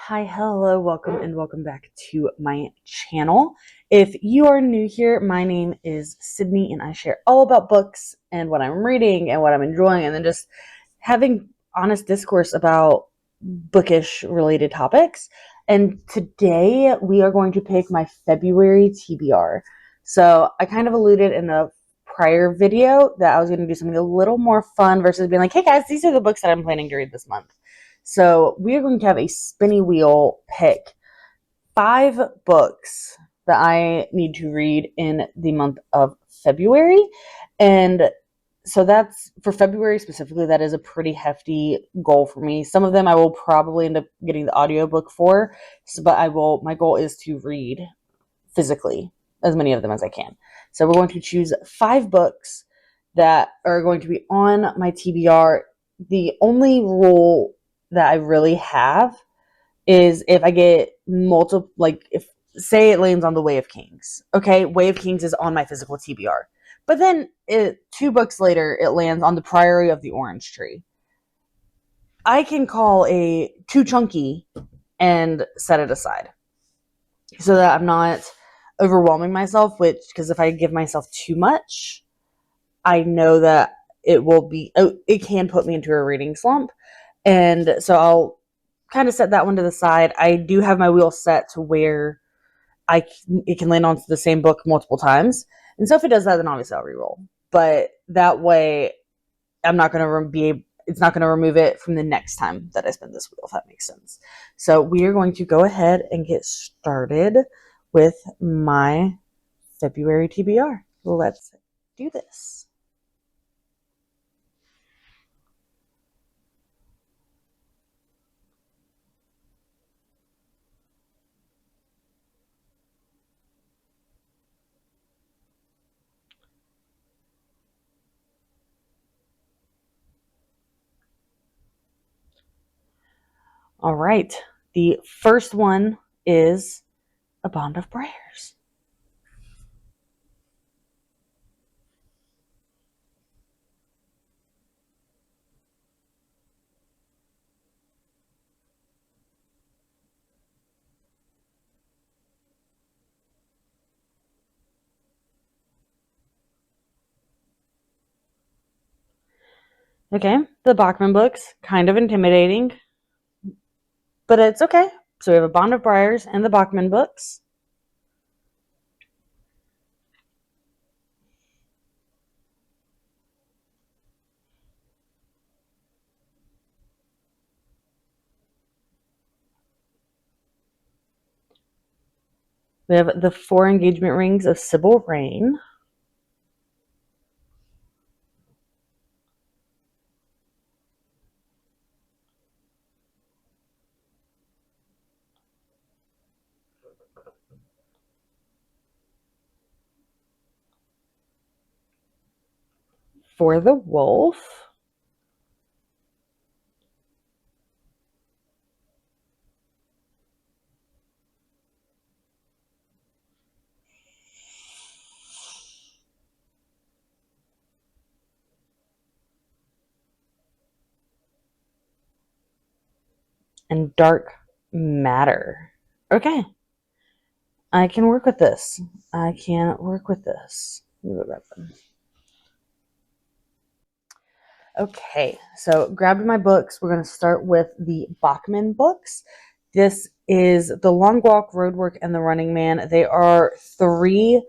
Hi, hello, welcome, and welcome back to my channel. If you are new here, my name is Sydney, and I share all about books and what I'm reading and what I'm enjoying, and then just having honest discourse about bookish related topics. And today we are going to pick my February TBR. So I kind of alluded in a prior video that I was going to do something a little more fun versus being like, hey guys, these are the books that I'm planning to read this month. So we are going to have a spinny wheel pick 5 books that I need to read in the month of February. And so that's for February specifically, that is a pretty hefty goal for me. Some of them I will probably end up getting the audiobook for, but my goal is to read physically as many of them as I can. So we're going to choose 5 books that are going to be on my TBR. The only rule that I really have is if I get multiple, like if say it lands on the Way of Kings. Okay, Way of Kings is on my physical TBR. But then 2 books later, it lands on the Priory of the Orange Tree. I can call a too chunky and set it aside so that I'm not overwhelming myself, because if I give myself too much, I know that it can put me into a reading slump. And so I'll kind of set that one to the side. I do have my wheel set to where it can land onto the same book multiple times. And so if it does that, then obviously I'll reroll. But that way, I'm not going to it's not going to remove it from the next time that I spin this wheel, if that makes sense. So we are going to go ahead and get started with my February TBR. Let's do this. All right. The first one is A Bond of Briars. Okay, the Bachman books, kind of intimidating, but it's okay. So we have A Bond of Briars and the Bachman books. We have The 4 Engagement Rings of Sybil Rain. For the Wolf. And Dark Matter. Okay. I can work with this. Okay, so grabbed my books. We're going to start with the Bachman books. This is The Long Walk, Roadwork, and The Running Man. They are 3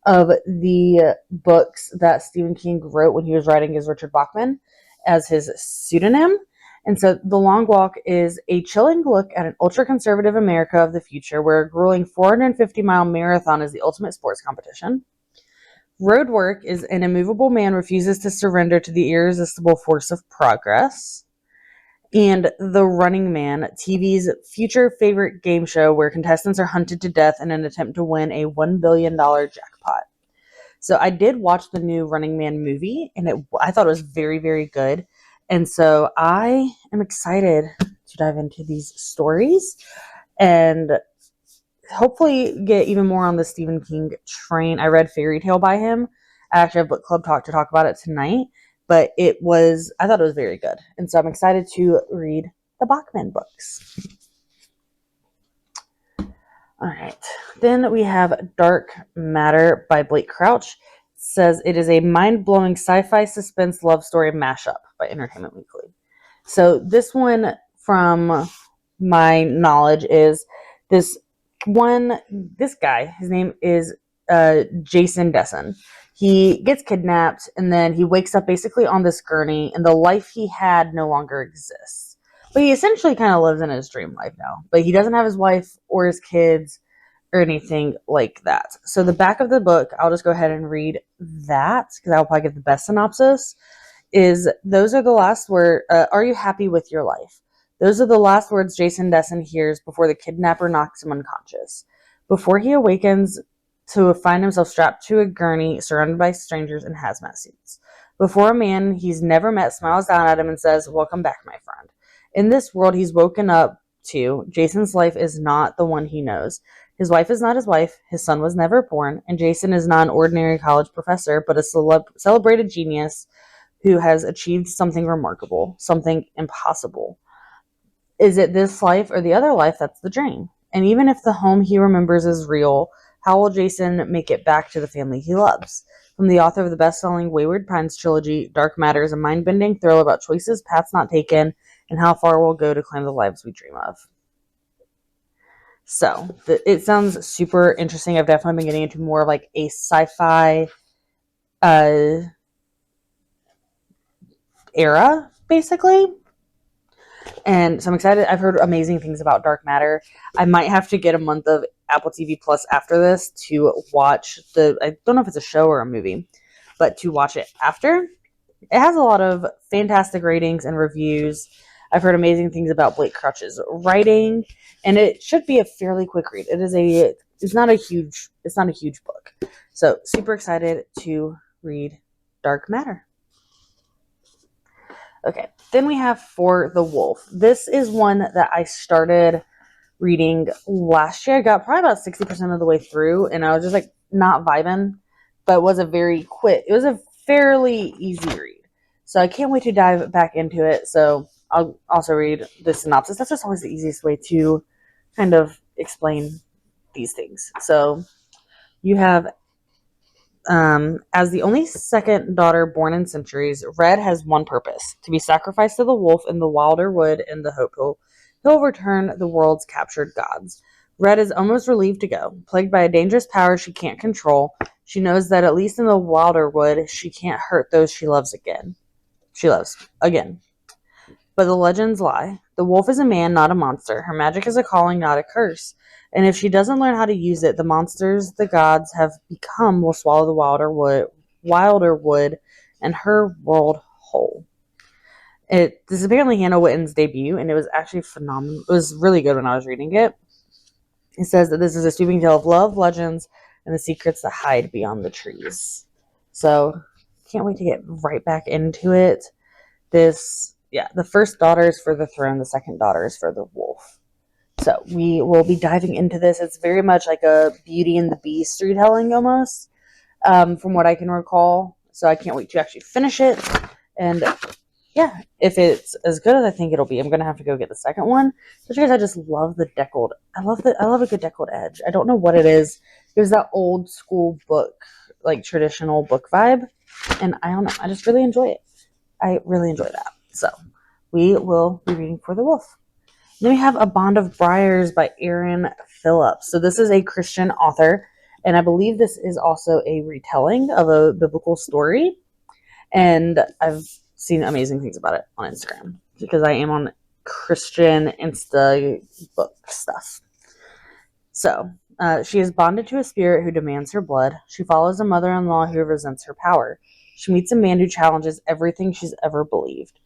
of the books that Stephen King wrote when he was writing as Richard Bachman as his pseudonym. And so The Long Walk is a chilling look at an ultra-conservative America of the future where a grueling 450-mile marathon is the ultimate sports competition. Roadwork is an immovable man refuses to surrender to the irresistible force of progress. And The Running Man, TV's future favorite game show where contestants are hunted to death in an attempt to win a $1 billion jackpot. So I did watch the new Running Man movie, and I thought it was very, very good. And so I am excited to dive into these stories and hopefully get even more on the Stephen King train. I read Fairy Tale by him. I actually have book club talk to talk about it tonight, but I thought it was very good. And so I'm excited to read the Bachman books. All right. Then we have Dark Matter by Blake Crouch. It says it is a mind-blowing sci-fi suspense love story mashup by Entertainment Weekly. So this one, from my knowledge, is this this guy, his name is Jason Dessen. He gets kidnapped and then he wakes up basically on this gurney, and the life he had no longer exists. But he essentially kind of lives in his dream life now. But he doesn't have his wife or his kids or anything like that. So the back of the book, I'll just go ahead and read that because I'll probably give the best synopsis. Is those are the last words. Are you happy with your life? Those are the last words Jason Dessen hears before the kidnapper knocks him unconscious. Before he awakens to find himself strapped to a gurney surrounded by strangers in hazmat suits. Before a man he's never met smiles down at him and says, "Welcome back, my friend." In this world he's woken up to, Jason's life is not the one he knows. His wife is not his wife, his son was never born, and Jason is not an ordinary college professor, but a celebrated genius who has achieved something remarkable, something impossible. Is it this life or the other life that's the dream? And even if the home he remembers is real, how will Jason make it back to the family he loves? From the author of the best-selling Wayward Pines trilogy, Dark Matter is a mind-bending thrill about choices, paths not taken, and how far we'll go to claim the lives we dream of. So, it sounds super interesting. I've definitely been getting into more of like a sci-fi era, basically. And so I'm excited. I've heard amazing things about Dark Matter. I might have to get a month of Apple TV Plus after this to watch I don't know if it's a show or a movie, but to watch it after. It has a lot of fantastic ratings and reviews. I've heard amazing things about Blake Crouch's writing, and it should be a fairly quick read. It's not a huge book. So super excited to read Dark Matter. Okay, then we have For the Wolf. This is one that I started reading last year. I got probably about 60% of the way through, and I was just like not vibing, but it was a fairly easy read. So I can't wait to dive back into it. So I'll also read the synopsis. That's just always the easiest way to kind of explain these things. So you have as the only second daughter born in centuries, Red has one purpose: to be sacrificed to the wolf in the wilder wood in the hope he'll return the world's captured gods. Red is almost relieved to go. Plagued by a dangerous power she can't control, she knows that at least in the wilder wood, she can't hurt those she loves again. But the legends lie. The wolf is a man, not a monster. Her magic is a calling, not a curse. And if she doesn't learn how to use it, the monsters the gods have become will swallow the wilder wood and her world whole. This is apparently Hannah Witton's debut, and it was actually phenomenal. It was really good when I was reading it. It says that this is a sweeping tale of love, legends, and the secrets that hide beyond the trees. So, can't wait to get right back into it. The first daughter is for the throne, the second daughter is for the wolf. So we will be diving into this. It's very much like a Beauty and the Beast retelling almost, from what I can recall. So I can't wait to actually finish it. And yeah, if it's as good as I think it'll be, I'm gonna have to go get the second one. Just because I just love the deckled. I love a good deckled edge. I don't know what it is. There's that old school book, like traditional book vibe, and I don't know. I just really enjoy it. I really enjoy that. So we will be reading For the Wolf. Then we have A Bond of Briars by Aaron Phillips. So this is a Christian author, and I believe this is also a retelling of a biblical story. And I've seen amazing things about it on Instagram because I am on Christian Insta book stuff. So she is bonded to a spirit who demands her blood. She follows a mother-in-law who resents her power. She meets a man who challenges everything she's ever believed.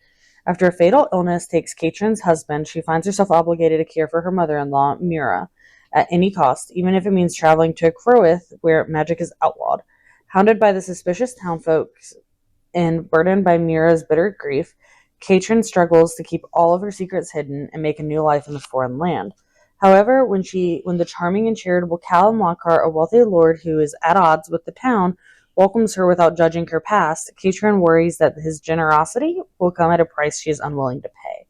After a fatal illness takes Katrin's husband, she finds herself obligated to care for her mother-in-law, Mira, at any cost, even if it means traveling to Crowith, where magic is outlawed. Hounded by the suspicious townfolk and burdened by Mira's bitter grief, Katrin struggles to keep all of her secrets hidden and make a new life in the foreign land. However, when the charming and charitable Callum Lockhart, a wealthy lord who is at odds with the town, welcomes her without judging her past, Katrin worries that his generosity will come at a price she is unwilling to pay.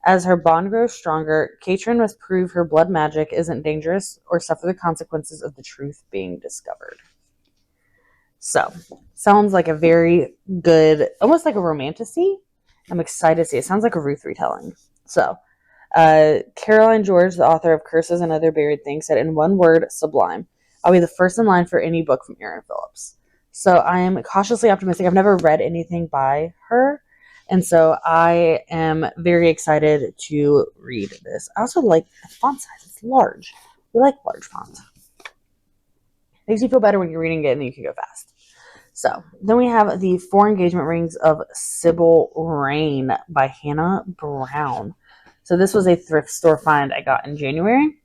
As her bond grows stronger, Katrin must prove her blood magic isn't dangerous or suffer the consequences of the truth being discovered. So, sounds like a very good, almost like a romantasy. I'm excited to see. It sounds like a Ruth retelling. So, Caroline George, the author of Curses and Other Buried Things, said, in one word, sublime. I'll be the first in line for any book from Erin Phillips. So I am cautiously optimistic. I've never read anything by her. And so I am very excited to read this. I also like the font size. It's large. We like large fonts. Makes you feel better when you're reading it and you can go fast. So then we have the 4 Engagement Rings of Sybil Rain by Hannah Brown. So this was a thrift store find I got in January.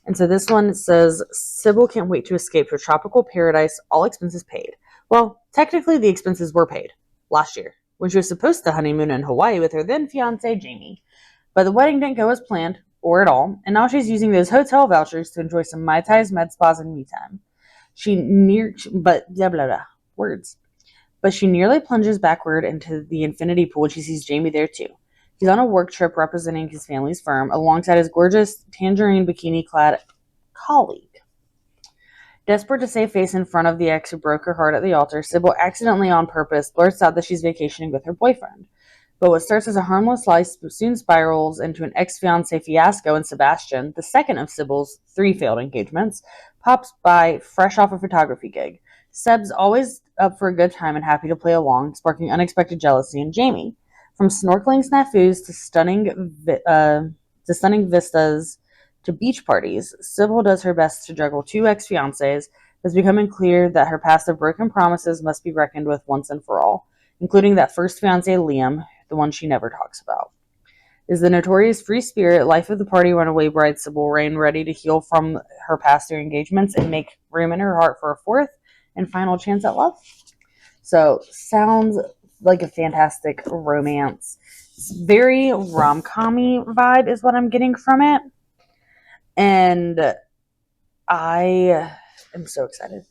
And so this one says, Sybil can't wait to escape to a tropical paradise, all expenses paid. Well, technically the expenses were paid last year when she was supposed to honeymoon in Hawaii with her then fiance Jamie. But the wedding didn't go as planned, or at all, and now she's using those hotel vouchers to enjoy some Mai Tais, med spas, and me time. But she nearly plunges backward into the infinity pool when she sees Jamie there too. He's on a work trip representing his family's firm alongside his gorgeous tangerine bikini-clad colleague. Desperate to save face in front of the ex who broke her heart at the altar, Sybil accidentally on purpose blurts out that she's vacationing with her boyfriend. But what starts as a harmless lie soon spirals into an ex-fiancé fiasco, and Sebastian, the second of Sybil's 3 failed engagements, pops by fresh off a photography gig. Seb's always up for a good time and happy to play along, sparking unexpected jealousy in Jamie. From snorkeling snafus to stunning vistas to beach parties, Sybil does her best to juggle 2 ex-fiancés. It's becoming clear that her past of broken promises must be reckoned with once and for all, including that first fiancé, Liam, the one she never talks about. Is the notorious free spirit, life of the party runaway bride Sybil Rain ready to heal from her past 3 engagements and make room in her heart for a 4th and final chance at love? So, sounds like a fantastic romance. It's very rom-com-y vibe is what I'm getting from it. And I am so excited.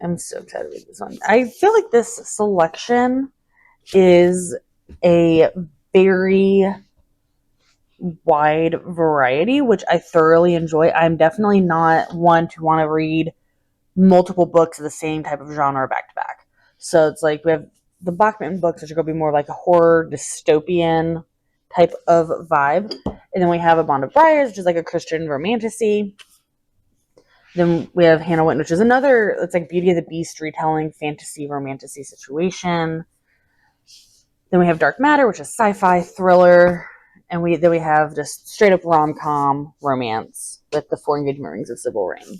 I'm so excited with this one. I feel like this selection is a very wide variety, which I thoroughly enjoy. I'm definitely not one to want to read multiple books of the same type of genre back to back. So it's like we have the Bachman books, which are going to be more like a horror dystopian type of vibe. And then we have A Bond of Briars, which is like a Christian romantasy. Then we have Hannah Wynne, which is another, it's like Beauty and the Beast retelling fantasy romantasy situation. Then we have Dark Matter, which is sci-fi thriller. And then we have just straight up rom-com romance with the 4 Engagement Rings of Sybil Rain.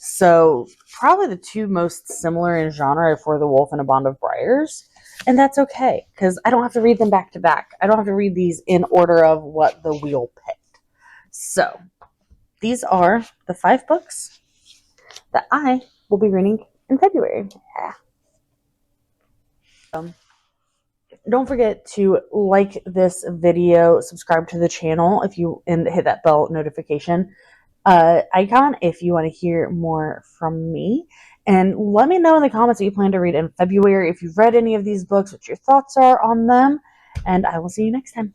So probably the 2 most similar in genre are For the Wolf and A Bond of Briars. And that's okay, because I don't have to read them back to back. I don't have to read these in order of what the wheel picked. So these are the 5 books that I will be reading in February. Don't forget to like this video, subscribe to the channel and hit that bell notification icon if you want to hear more from me. And let me know in the comments what you plan to read in February, if you've read any of these books, what your thoughts are on them. And I will see you next time.